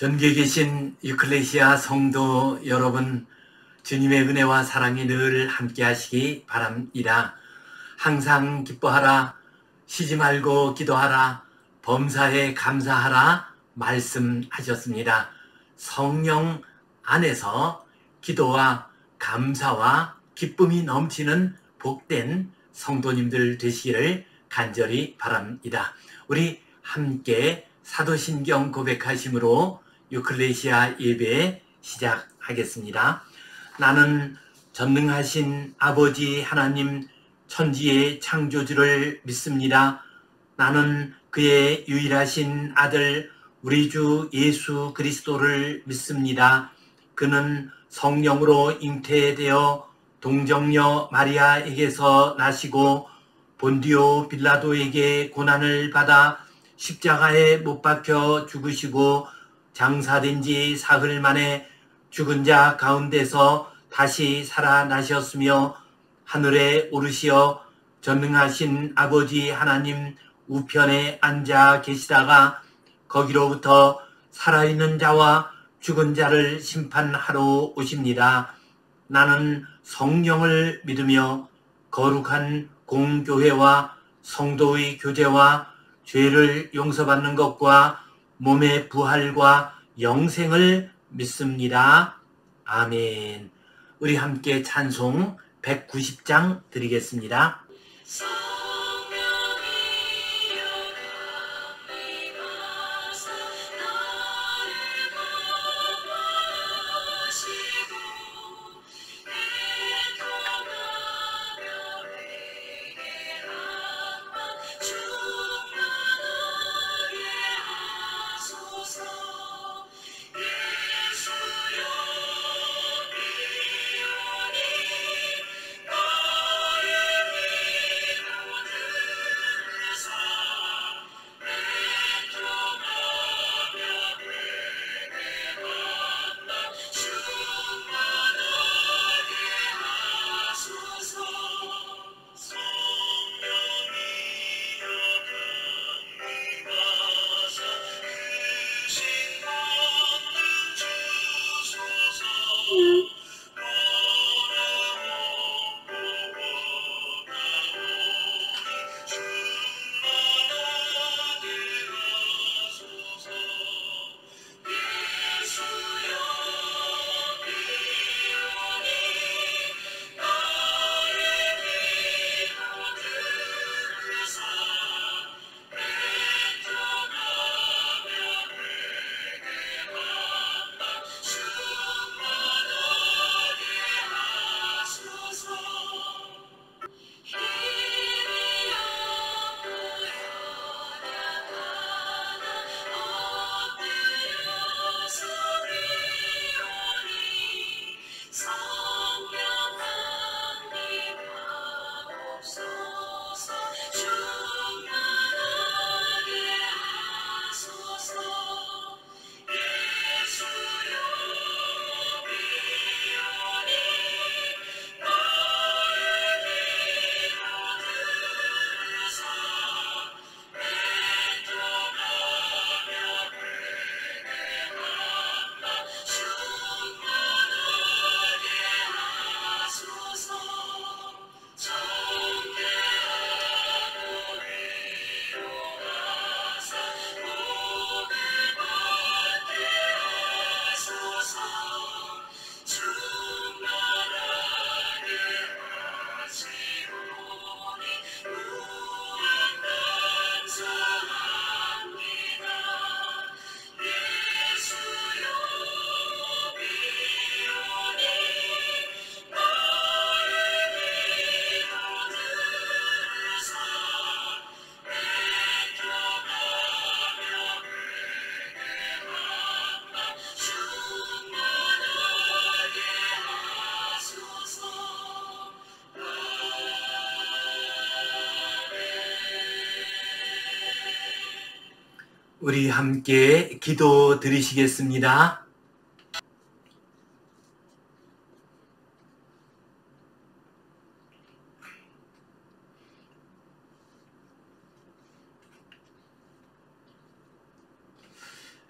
전국에 계신 유클레시아 성도 여러분, 주님의 은혜와 사랑이 늘 함께 하시기 바랍니다. 항상 기뻐하라, 쉬지 말고 기도하라, 범사에 감사하라 말씀하셨습니다. 성령 안에서 기도와 감사와 기쁨이 넘치는 복된 성도님들 되시기를 간절히 바랍니다. 우리 함께 사도신경 고백하심으로 유클레시아 예배 시작하겠습니다. 나는 전능하신 아버지 하나님 천지의 창조주를 믿습니다. 나는 그의 유일하신 아들 우리 주 예수 그리스도를 믿습니다. 그는 성령으로 잉태되어 동정녀 마리아에게서 나시고 본디오 빌라도에게 고난을 받아 십자가에 못 박혀 죽으시고 장사된 지 사흘 만에 죽은 자 가운데서 다시 살아나셨으며 하늘에 오르시어 전능하신 아버지 하나님 우편에 앉아 계시다가 거기로부터 살아있는 자와 죽은 자를 심판하러 오십니다. 나는 성령을 믿으며 거룩한 공교회와 성도의 교제와 죄를 용서받는 것과 몸의 부활과 영생을 믿습니다. 아멘. 우리 함께 찬송 190장 드리겠습니다. 우리 함께 기도 드리시겠습니다.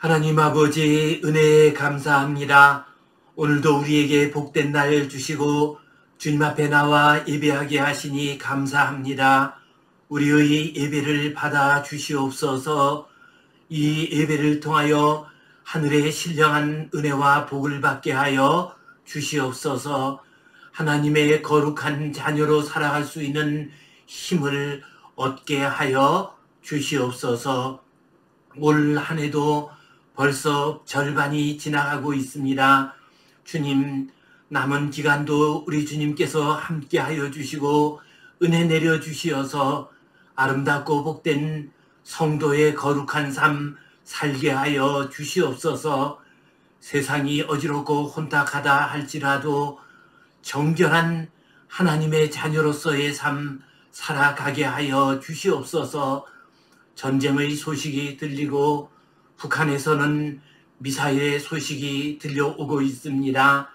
하나님 아버지 은혜에 감사합니다. 오늘도 우리에게 복된 날 주시고 주님 앞에 나와 예배하게 하시니 감사합니다. 우리의 예배를 받아 주시옵소서. 이 예배를 통하여 하늘의 신령한 은혜와 복을 받게 하여 주시옵소서. 하나님의 거룩한 자녀로 살아갈 수 있는 힘을 얻게 하여 주시옵소서. 올 한 해도 벌써 절반이 지나가고 있습니다. 주님, 남은 기간도 우리 주님께서 함께 하여 주시고 은혜 내려 주시어서 아름답고 복된 성도의 거룩한 삶 살게 하여 주시옵소서. 세상이 어지럽고 혼탁하다 할지라도 정결한 하나님의 자녀로서의 삶 살아가게 하여 주시옵소서. 전쟁의 소식이 들리고 북한에서는 미사일의 소식이 들려오고 있습니다.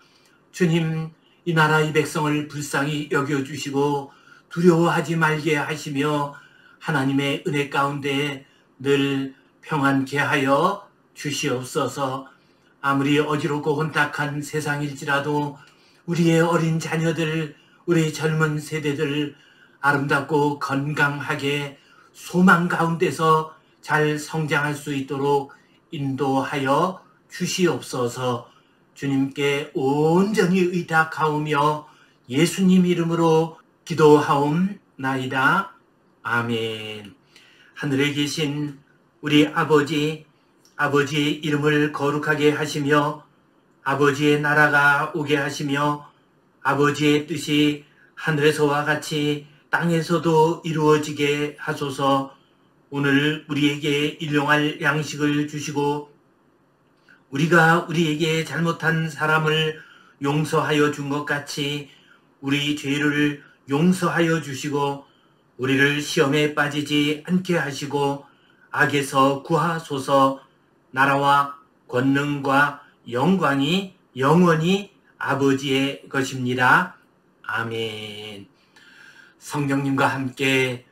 주님, 이 나라 이 백성을 불쌍히 여겨주시고 두려워하지 말게 하시며 하나님의 은혜 가운데 늘 평안케 하여 주시옵소서. 아무리 어지럽고 혼탁한 세상일지라도 우리의 어린 자녀들, 우리 젊은 세대들 아름답고 건강하게 소망 가운데서 잘 성장할 수 있도록 인도하여 주시옵소서. 주님께 온전히 의탁하오며 예수님 이름으로 기도하옵나이다. 아멘. 하늘에 계신 우리 아버지, 아버지의 이름을 거룩하게 하시며 아버지의 나라가 오게 하시며 아버지의 뜻이 하늘에서와 같이 땅에서도 이루어지게 하소서. 오늘 우리에게 일용할 양식을 주시고 우리가 우리에게 잘못한 사람을 용서하여 준 것 같이 우리 죄를 용서하여 주시고 우리를 시험에 빠지지 않게 하시고 악에서 구하소서. 나라와 권능과 영광이 영원히 아버지의 것입니다. 아멘. 성령님과 함께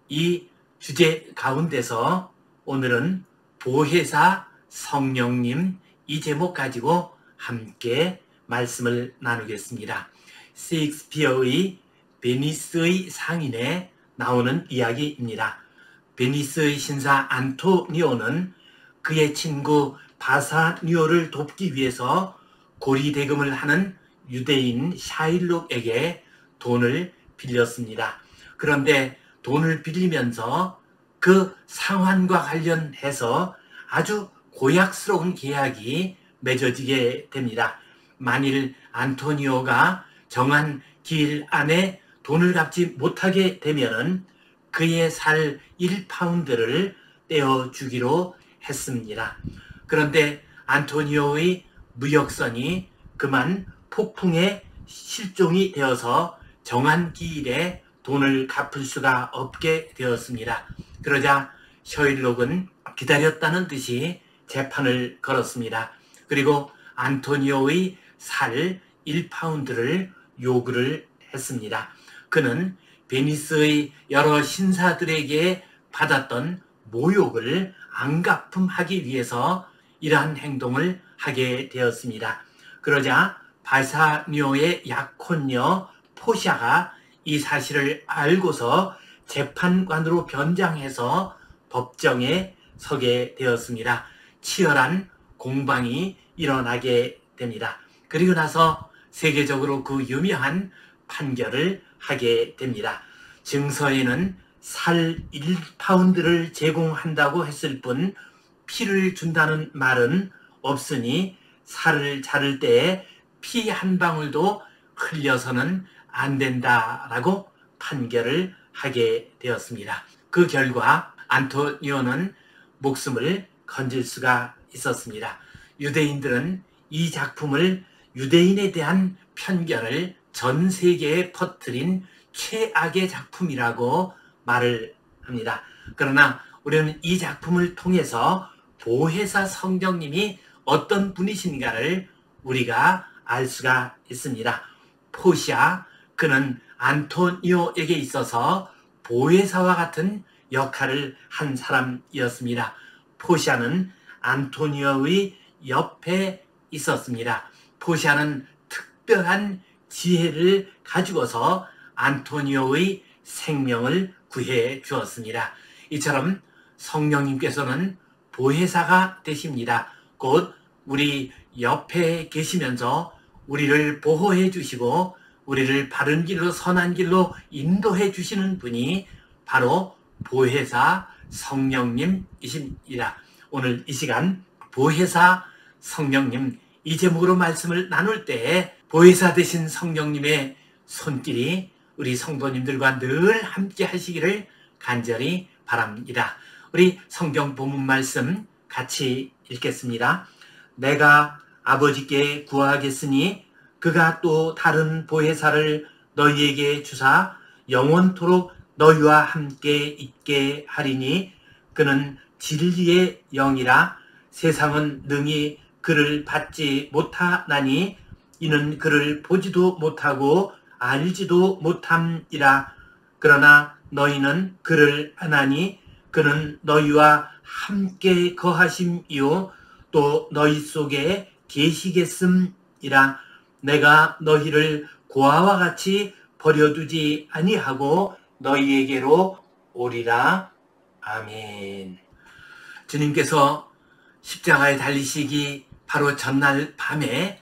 이 주제 가운데서 오늘은 보혜사 성령님 이 제목 가지고 함께 말씀을 나누겠습니다. 셰익스피어의 베니스의 상인에 나오는 이야기입니다. 베니스의 신사 안토니오는 그의 친구 바사니오를 돕기 위해서 고리대금을 하는 유대인 샤일록에게 돈을 빌렸습니다. 그런데 돈을 빌리면서 그 상환과 관련해서 아주 고약스러운 계약이 맺어지게 됩니다. 만일 안토니오가 정한 기일 안에 돈을 갚지 못하게 되면은 그의 살 1파운드를 떼어주기로 했습니다. 그런데 안토니오의 무역선이 그만 폭풍에 실종이 되어서 정한 기일에 돈을 갚을 수가 없게 되었습니다. 그러자 셔일록은 기다렸다는 듯이 재판을 걸었습니다. 그리고 안토니오의 살 1파운드를 요구를 했습니다. 그는 베니스의 여러 신사들에게 받았던 모욕을 안갚음하기 위해서 이러한 행동을 하게 되었습니다. 그러자 바사니오의 약혼녀 포샤가 이 사실을 알고서 재판관으로 변장해서 법정에 서게 되었습니다. 치열한 공방이 일어나게 됩니다. 그리고 나서 세계적으로 그 유명한 판결을 하게 됩니다. 증서에는 살 1파운드를 제공한다고 했을 뿐 피를 준다는 말은 없으니 살을 자를 때에 피 한 방울도 흘려서는 안 된다라고 판결을 하게 되었습니다. 그 결과 안토니오는 목숨을 건질 수가 있었습니다. 유대인들은 이 작품을 유대인에 대한 편견을 전 세계에 퍼뜨린 최악의 작품이라고 말을 합니다. 그러나 우리는 이 작품을 통해서 보혜사 성령님이 어떤 분이신가를 우리가 알 수가 있습니다. 포샤, 그는 안토니오에게 있어서 보혜사와 같은 역할을 한 사람이었습니다. 포샤는 안토니오의 옆에 있었습니다. 포시아는 특별한 지혜를 가지고서 안토니오의 생명을 구해 주었습니다. 이처럼 성령님께서는 보혜사가 되십니다. 곧 우리 옆에 계시면서 우리를 보호해 주시고 우리를 바른 길로 선한 길로 인도해 주시는 분이 바로 보혜사 성령님이십니다. 오늘 이 시간 보혜사 성령님 이 제목으로 말씀을 나눌 때 보혜사 되신 성령님의 손길이 우리 성도님들과 늘 함께 하시기를 간절히 바랍니다. 우리 성경 본문 말씀 같이 읽겠습니다. 내가 아버지께 구하겠으니 그가 또 다른 보혜사를 너희에게 주사 영원토록 너희와 함께 있게 하리니 그는 진리의 영이라. 세상은 능히 그를 받지 못하나니 이는 그를 보지도 못하고 알지도 못함이라. 그러나 너희는 그를 아나니 그는 너희와 함께 거하심이요 또 너희 속에 계시겠음이라. 내가 너희를 고아와 같이 버려두지 아니하고 너희에게로 오리라. 아멘. 주님께서 십자가에 달리시기 바로 전날 밤에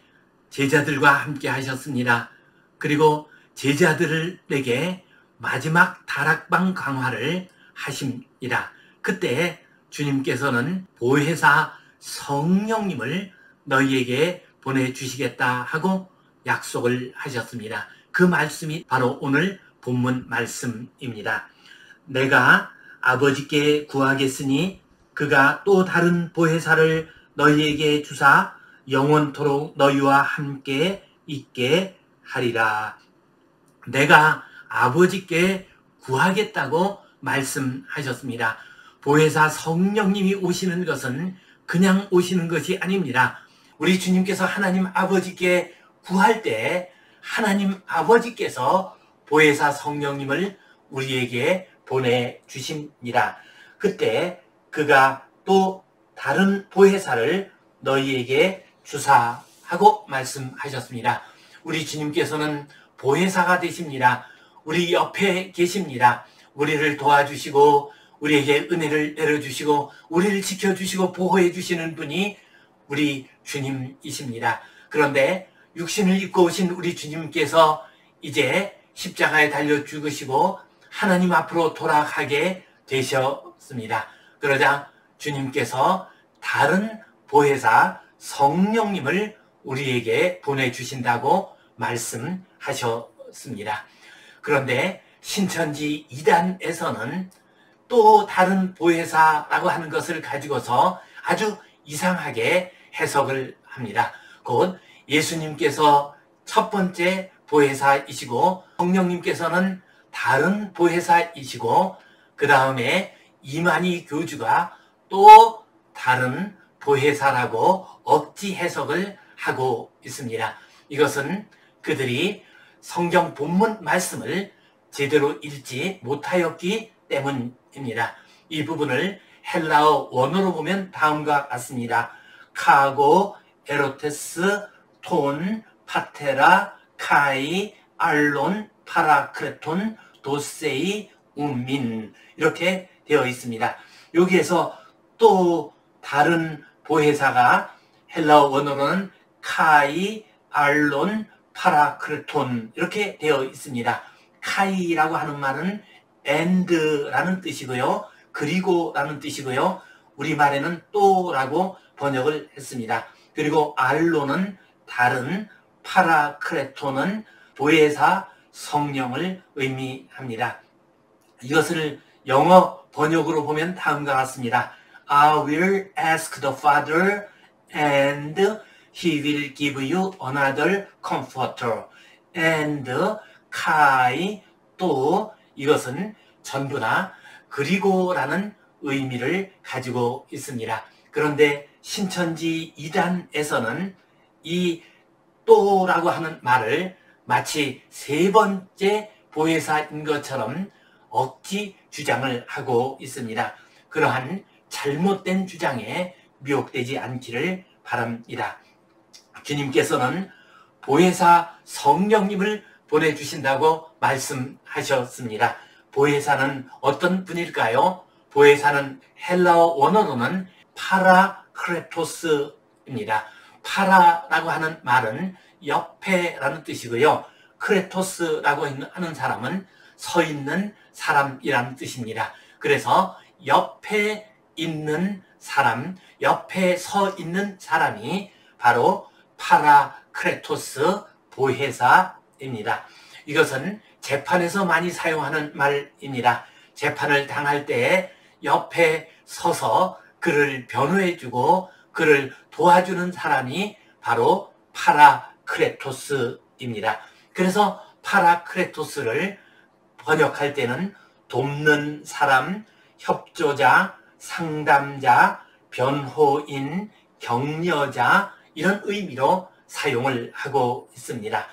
제자들과 함께 하셨습니다. 그리고 제자들에게 마지막 다락방 강화를 하십니다. 그때 주님께서는 보혜사 성령님을 너희에게 보내주시겠다 하고 약속을 하셨습니다. 그 말씀이 바로 오늘 본문 말씀입니다. 내가 아버지께 구하겠으니 그가 또 다른 보혜사를 너희에게 주사 영원토록 너희와 함께 있게 하리라. 내가 아버지께 구하겠다고 말씀하셨습니다. 보혜사 성령님이 오시는 것은 그냥 오시는 것이 아닙니다. 우리 주님께서 하나님 아버지께 구할 때 하나님 아버지께서 보혜사 성령님을 우리에게 보내주십니다. 그때 그가 또 다른 보혜사를 너희에게 주사 하고 말씀하셨습니다. 우리 주님께서는 보혜사가 되십니다. 우리 옆에 계십니다. 우리를 도와주시고 우리에게 은혜를 내려주시고 우리를 지켜주시고 보호해 주시는 분이 우리 주님이십니다. 그런데 육신을 입고 오신 우리 주님께서 이제 십자가에 달려 죽으시고 하나님 앞으로 돌아가게 되셨습니다. 그러자 주님께서 다른 보혜사 성령님을 우리에게 보내주신다고 말씀하셨습니다. 그런데 신천지 2단에서는 또 다른 보혜사라고 하는 것을 가지고서 아주 이상하게 해석을 합니다. 곧 예수님께서 첫 번째 보혜사이시고 성령님께서는 다른 보혜사이시고 그 다음에 이만희 교주가 또 다른 보혜사라고 억지 해석을 하고 있습니다. 이것은 그들이 성경 본문 말씀을 제대로 읽지 못하였기 때문입니다. 이 부분을 헬라어 원어로 보면 다음과 같습니다. 카고, 에로테스, 톤, 파테라, 카이, 알론, 파라크레톤, 도세이, 우민 이렇게 되어 있습니다. 여기에서 또 다른 보혜사가 헬라어 원어로는 카이, 알론, 파라크레톤 이렇게 되어 있습니다. 카이라고 하는 말은 and라는 뜻이고요. 그리고라는 뜻이고요. 우리말에는 또라고 번역을 했습니다. 그리고 알론은 다른, 파라크레톤은 보혜사 성령을 의미합니다. 이것을 영어 번역으로 보면 다음과 같습니다. I will ask the Father and He will give you another comforter. and, kai, 또 이것은 전부나 그리고라는 의미를 가지고 있습니다. 그런데 신천지 2단에서는 이 또라고 하는 말을 마치 세 번째 보혜사인 것처럼 억지 주장을 하고 있습니다. 그러한 잘못된 주장에 미혹되지 않기를 바랍니다. 주님께서는 보혜사 성령님을 보내주신다고 말씀하셨습니다. 보혜사는 어떤 분일까요? 보혜사는 헬라어 원어로는 파라크레토스입니다. 파라라고 하는 말은 옆에라는 뜻이고요. 크레토스라고 하는 사람은 서 있는 사람이라는 뜻입니다. 그래서 옆에 있는 사람, 옆에 서 있는 사람이 바로 파라크레토스 보혜사입니다. 이것은 재판에서 많이 사용하는 말입니다. 재판을 당할 때 옆에 서서 그를 변호해주고 그를 도와주는 사람이 바로 파라크레토스입니다. 그래서 파라크레토스를 번역할 때는 돕는 사람, 협조자, 상담자, 변호인, 격려자 이런 의미로 사용을 하고 있습니다.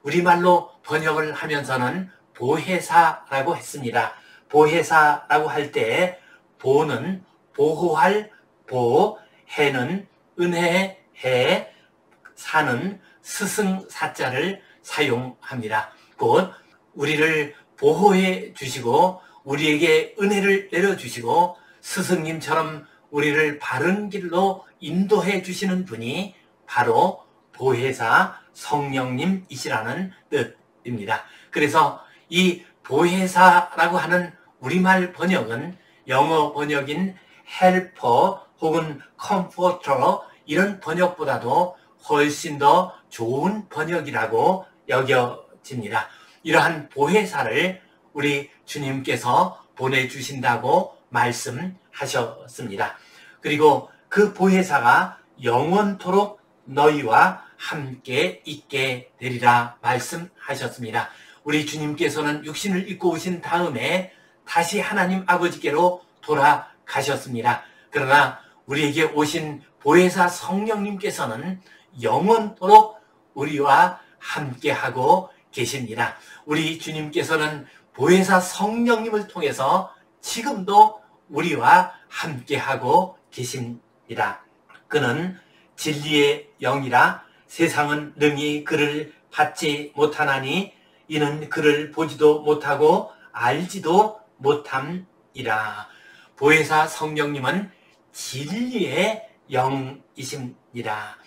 우리말로 번역을 하면서는 보혜사라고 했습니다. 보혜사라고 할 때 보는 보호할 보, 해는 은혜, 해, 사는 스승 사자를 사용합니다. 곧 우리를 보호해 주시고 우리에게 은혜를 내려주시고 스승님처럼 우리를 바른 길로 인도해 주시는 분이 바로 보혜사 성령님이시라는 뜻입니다. 그래서 이 보혜사라고 하는 우리말 번역은 영어 번역인 헬퍼 혹은 컴포터 이런 번역보다도 훨씬 더 좋은 번역이라고 여겨집니다. 이러한 보혜사를 우리 주님께서 보내주신다고 말씀하셨습니다. 그리고 그 보혜사가 영원토록 너희와 함께 있게 되리라 말씀하셨습니다. 우리 주님께서는 육신을 입고 오신 다음에 다시 하나님 아버지께로 돌아가셨습니다. 그러나 우리에게 오신 보혜사 성령님께서는 영원토록 우리와 함께하고 계십니다. 우리 주님께서는 보혜사 성령님을 통해서 지금도 우리와 함께하고 계십니다. 그는 진리의 영이라 세상은 능히 그를 받지 못하나니 이는 그를 보지도 못하고 알지도 못함이라. 보혜사 성령님은 진리의 영이십니다.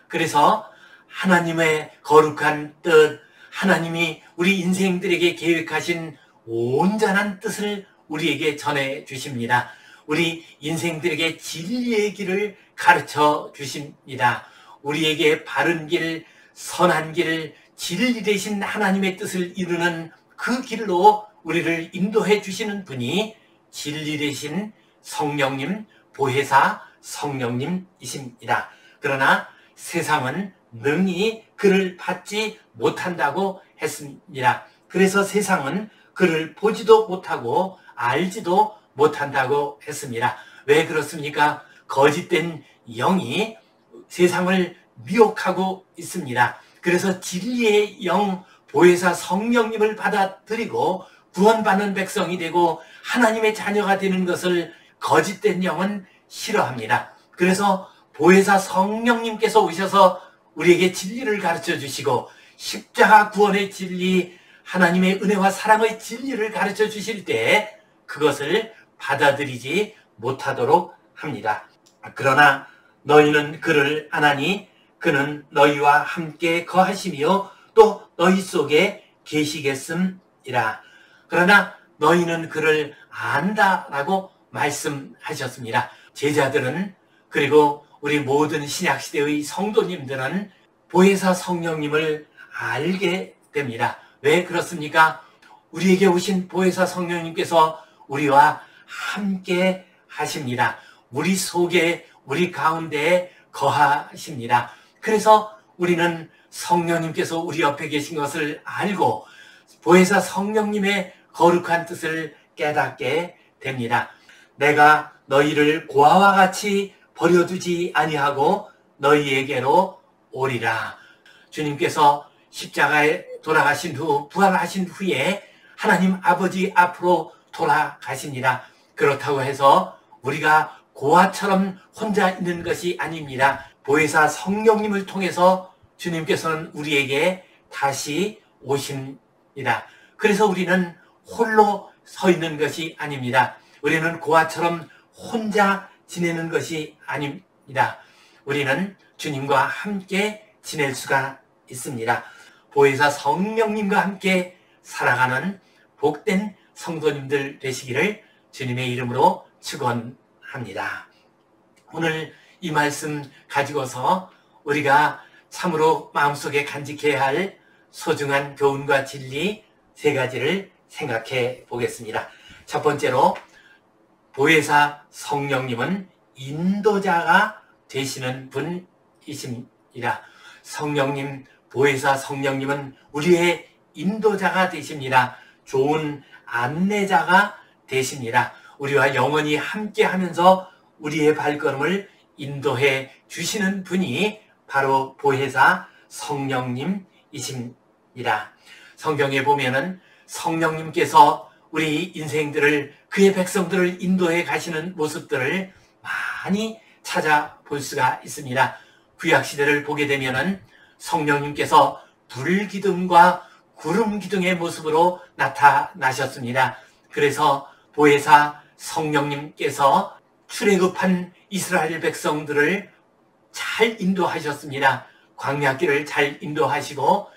그래서 하나님의 거룩한 뜻, 하나님이 우리 인생들에게 계획하신 온전한 뜻을 우리에게 전해 주십니다. 우리 인생들에게 진리의 길을 가르쳐 주십니다. 우리에게 바른 길, 선한 길, 진리 되신 하나님의 뜻을 이루는 그 길로 우리를 인도해 주시는 분이 진리 되신 성령님, 보혜사 성령님이십니다. 그러나 세상은 능히 그를 받지 못한다고 했습니다. 그래서 세상은 그를 보지도 못하고 알지도 못한다고 했습니다. 왜 그렇습니까? 거짓된 영이 세상을 미혹하고 있습니다. 그래서 진리의 영, 보혜사 성령님을 받아들이고 구원받는 백성이 되고 하나님의 자녀가 되는 것을 거짓된 영은 싫어합니다. 그래서 보혜사 성령님께서 오셔서 우리에게 진리를 가르쳐 주시고 십자가 구원의 진리, 하나님의 은혜와 사랑의 진리를 가르쳐 주실 때 그것을 받아들이지 못하도록 합니다. 그러나 너희는 그를 아나니 그는 너희와 함께 거하시며 또 너희 속에 계시겠음이라. 그러나 너희는 그를 안다라고 말씀하셨습니다. 제자들은 그리고 우리 모든 신약시대의 성도님들은 보혜사 성령님을 알게 됩니다. 왜 그렇습니까? 우리에게 오신 보혜사 성령님께서 우리와 함께 하십니다. 우리 속에, 우리 가운데에 거하십니다. 그래서 우리는 성령님께서 우리 옆에 계신 것을 알고 보혜사 성령님의 거룩한 뜻을 깨닫게 됩니다. 내가 너희를 고아와 같이 버려두지 아니하고 너희에게로 오리라. 주님께서 십자가에 돌아가신 후, 부활하신 후에 하나님 아버지 앞으로 돌아가십니다. 그렇다고 해서 우리가 고아처럼 혼자 있는 것이 아닙니다. 보혜사 성령님을 통해서 주님께서는 우리에게 다시 오십니다. 그래서 우리는 홀로 서 있는 것이 아닙니다. 우리는 고아처럼 혼자 지내는 것이 아닙니다. 우리는 주님과 함께 지낼 수가 있습니다. 보혜사 성령님과 함께 살아가는 복된 성도님들 되시기를 주님의 이름으로 축원합니다. 오늘 이 말씀 가지고서 우리가 참으로 마음속에 간직해야 할 소중한 교훈과 진리 세 가지를 생각해 보겠습니다. 첫 번째로 보혜사 성령님은 인도자가 되시는 분이십니다. 성령님, 보혜사 성령님은 우리의 인도자가 되십니다. 좋은 안내자가 되십니다. 우리와 영원히 함께 하면서 우리의 발걸음을 인도해 주시는 분이 바로 보혜사 성령님이십니다. 성경에 보면은 성령님께서 우리 인생들을, 그의 백성들을 인도해 가시는 모습들을 많이 찾아볼 수가 있습니다. 구약시대를 보게 되면은 성령님께서 불기둥과 구름기둥의 모습으로 나타나셨습니다. 그래서 보혜사 성령님께서 출애굽한 이스라엘 백성들을 잘 인도하셨습니다. 광야길을 잘 인도하시고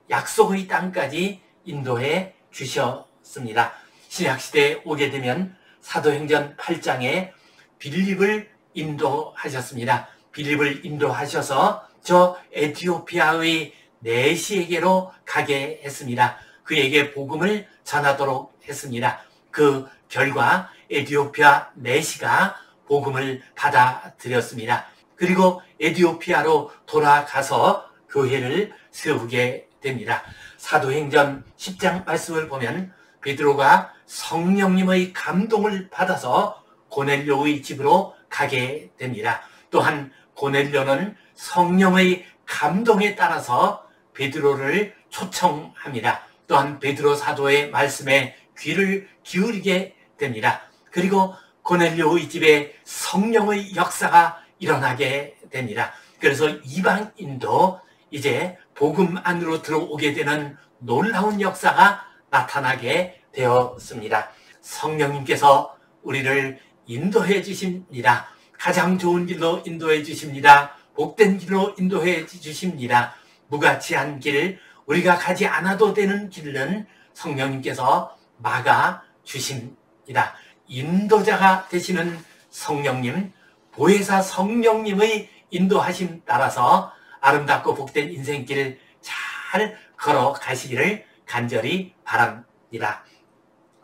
약속의 땅까지 인도해 주셨습니다. 신약시대에 오게 되면 사도행전 8장에 빌립을 인도하셨습니다. 빌립을 인도하셔서 저 에티오피아의 내시에게로 가게 했습니다. 그에게 복음을 전하도록 했습니다. 그 결과 에티오피아 내시가 복음을 받아들였습니다. 그리고 에티오피아로 돌아가서 교회를 세우게 됩니다. 사도행전 10장 말씀을 보면 베드로가 성령님의 감동을 받아서 고넬료의 집으로 가게 됩니다. 또한 고넬료는 성령의 감동에 따라서 베드로를 초청합니다. 또한 베드로 사도의 말씀에 귀를 기울이게 됩니다. 그리고 고넬료의 집에 성령의 역사가 일어나게 됩니다. 그래서 이방인도 이제 복음 안으로 들어오게 되는 놀라운 역사가 나타나게 되었습니다. 성령님께서 우리를 인도해 주십니다. 가장 좋은 길로 인도해 주십니다. 복된 길로 인도해 주십니다. 무가치한 길, 우리가 가지 않아도 되는 길은 성령님께서 막아 주십니다. 인도자가 되시는 성령님, 보혜사 성령님의 인도하심 따라서 아름답고 복된 인생길 잘 걸어가시기를 간절히 바랍니다.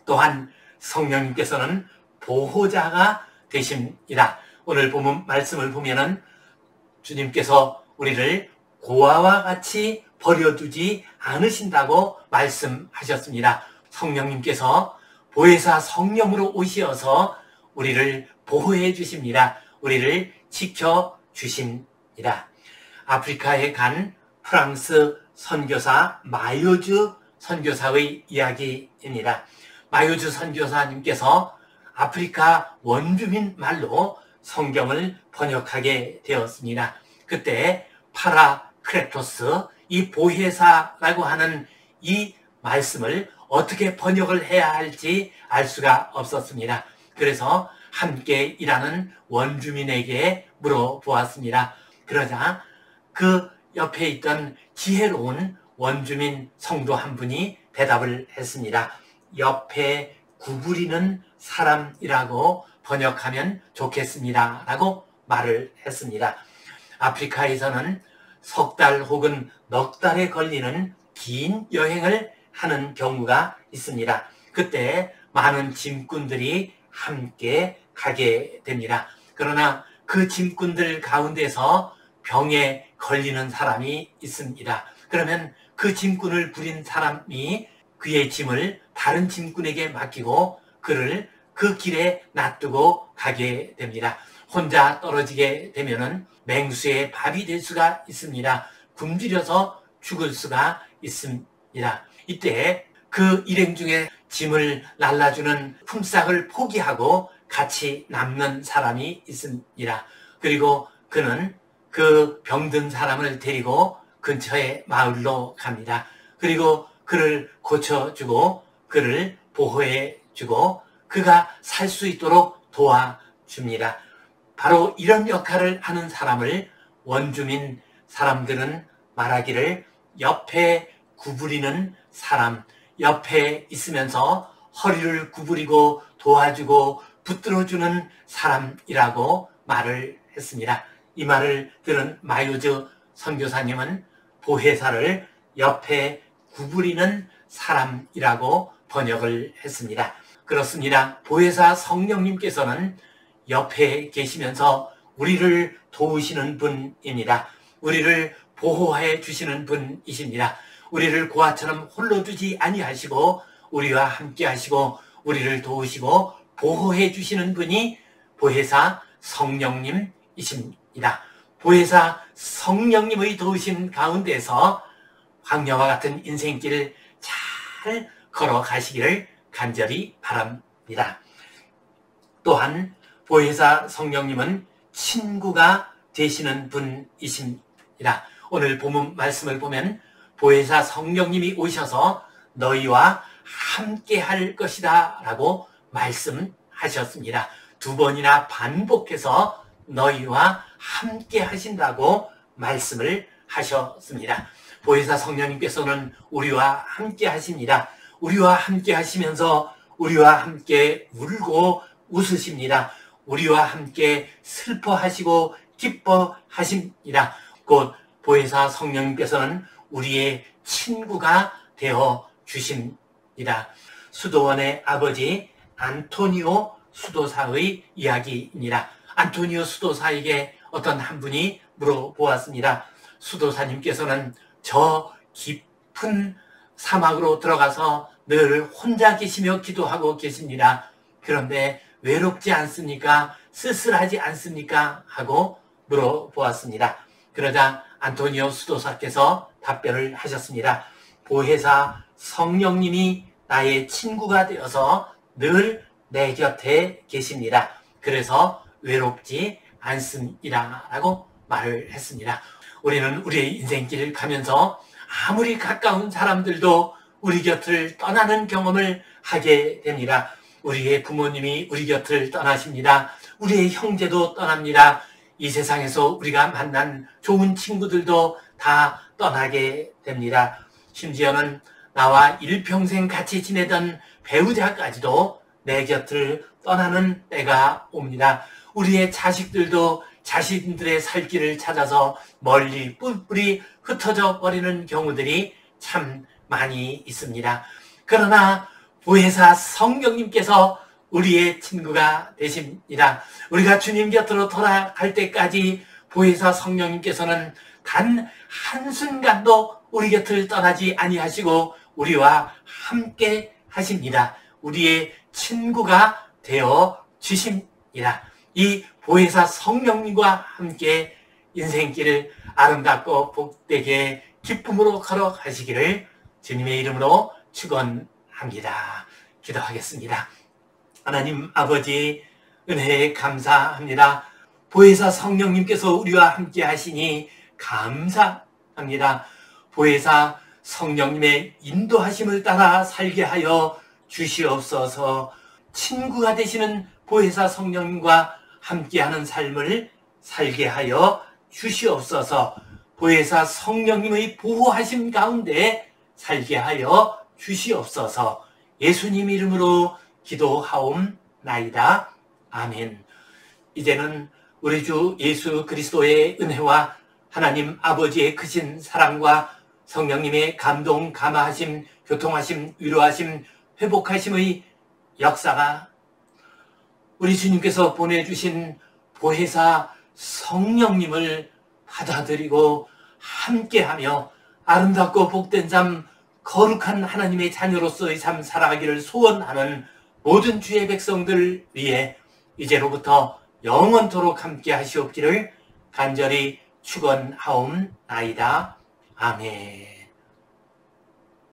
또한 성령님께서는 보호자가 되십니다. 오늘 본문 말씀을 보면은 주님께서 우리를 고아와 같이 버려두지 않으신다고 말씀하셨습니다. 성령님께서 보혜사 성령으로 오시어서 우리를 보호해 주십니다. 우리를 지켜 주십니다. 아프리카에 간 프랑스 선교사 마요주 선교사의 이야기입니다. 마요주 선교사님께서 아프리카 원주민 말로 성경을 번역하게 되었습니다. 그때 파라크레토스, 이 보혜사라고 하는 이 말씀을 어떻게 번역을 해야 할지 알 수가 없었습니다. 그래서 함께 일하는 원주민에게 물어보았습니다. 그러자 그 옆에 있던 지혜로운 원주민 성도 한 분이 대답을 했습니다. 옆에 구부리는 사람이라고 번역하면 좋겠습니다. 라고 말을 했습니다. 아프리카에서는 석 달 혹은 넉 달에 걸리는 긴 여행을 하는 경우가 있습니다. 그때 많은 짐꾼들이 함께 가게 됩니다. 그러나 그 짐꾼들 가운데서 병에 걸리는 사람이 있습니다. 그러면 그 짐꾼을 부린 사람이 그의 짐을 다른 짐꾼에게 맡기고 그를 그 길에 놔두고 가게 됩니다. 혼자 떨어지게 되면은 맹수의 밥이 될 수가 있습니다. 굶주려서 죽을 수가 있습니다. 이때 그 일행 중에 짐을 날라주는 품삯을 포기하고 같이 남는 사람이 있습니다. 그리고 그는 그 병든 사람을 데리고 근처의 마을로 갑니다. 그리고 그를 고쳐주고 그를 보호해주고 그가 살 수 있도록 도와줍니다. 바로 이런 역할을 하는 사람을 원주민 사람들은 말하기를 옆에 구부리는 사람, 옆에 있으면서 허리를 구부리고 도와주고 붙들어주는 사람이라고 말을 했습니다. 이 말을 들은 마요즈 선교사님은 보혜사를 옆에 구부리는 사람이라고 번역을 했습니다. 그렇습니다. 보혜사 성령님께서는 옆에 계시면서 우리를 도우시는 분입니다. 우리를 보호해 주시는 분이십니다. 우리를 고아처럼 홀로 두지 아니하시고 우리와 함께 하시고 우리를 도우시고 보호해 주시는 분이 보혜사 성령님이십니다. 보혜사 성령님의 도우심 가운데서 광야와 같은 인생길을 잘 걸어가시기를 간절히 바랍니다. 또한 보혜사 성령님은 친구가 되시는 분이십니다. 오늘 본문 말씀을 보면 보혜사 성령님이 오셔서 너희와 함께 할 것이다 라고 말씀하셨습니다. 2번이나 반복해서 너희와 함께 하신다고 말씀을 하셨습니다. 보혜사 성령님께서는 우리와 함께 하십니다. 우리와 함께 하시면서 우리와 함께 울고 웃으십니다. 우리와 함께 슬퍼하시고 기뻐하십니다. 곧 보혜사 성령님께서는 우리의 친구가 되어 주십니다. 수도원의 아버지 안토니오 수도사의 이야기입니다. 안토니오 수도사에게 어떤 한 분이 물어보았습니다. 수도사님께서는 저 깊은 사막으로 들어가서 늘 혼자 계시며 기도하고 계십니다. 그런데 외롭지 않습니까? 쓸쓸하지 않습니까? 하고 물어보았습니다. 그러자 안토니오 수도사께서 답변을 하셨습니다. 보혜사 성령님이 나의 친구가 되어서 늘 내 곁에 계십니다. 그래서 외롭지 않습니다. 라고 말을 했습니다. 우리는 우리의 인생길을 가면서 아무리 가까운 사람들도 우리 곁을 떠나는 경험을 하게 됩니다. 우리의 부모님이 우리 곁을 떠나십니다. 우리의 형제도 떠납니다. 이 세상에서 우리가 만난 좋은 친구들도 다 떠나게 됩니다. 심지어는 나와 일평생 같이 지내던 배우자까지도 내 곁을 떠나는 때가 옵니다. 우리의 자식들도 자신들의 살 길을 찾아서 멀리 뿔뿔이 흩어져 버리는 경우들이 참 많이 있습니다. 그러나 보혜사 성령님께서 우리의 친구가 되십니다. 우리가 주님 곁으로 돌아갈 때까지 보혜사 성령님께서는 단 한순간도 우리 곁을 떠나지 아니하시고 우리와 함께 하십니다. 우리의 친구가 되어 주십니다. 이 보혜사 성령님과 함께 인생길을 아름답고 복되게 기쁨으로 걸어가시기를 주님의 이름으로 축원합니다. 기도하겠습니다. 하나님 아버지 은혜에 감사합니다. 보혜사 성령님께서 우리와 함께 하시니 감사합니다. 보혜사 성령님의 인도하심을 따라 살게 하여 주시옵소서. 친구가 되시는 보혜사 성령님과 함께하는 삶을 살게 하여 주시옵소서. 보혜사 성령님의 보호하심 가운데 살게 하여 주시옵소서. 예수님 이름으로 기도하옵나이다. 아멘. 이제는 우리 주 예수 그리스도의 은혜와 하나님 아버지의 크신 사랑과 성령님의 감동, 감화하심, 교통하심, 위로하심, 회복하심의 역사가 우리 주님께서 보내주신 보혜사 성령님을 받아들이고 함께하며 아름답고 복된 삶, 거룩한 하나님의 자녀로서의 삶 살아가기를 소원하는 모든 주의 백성들 위해 이제로부터 영원토록 함께 하시옵기를 간절히 축원하옵나이다. 아멘.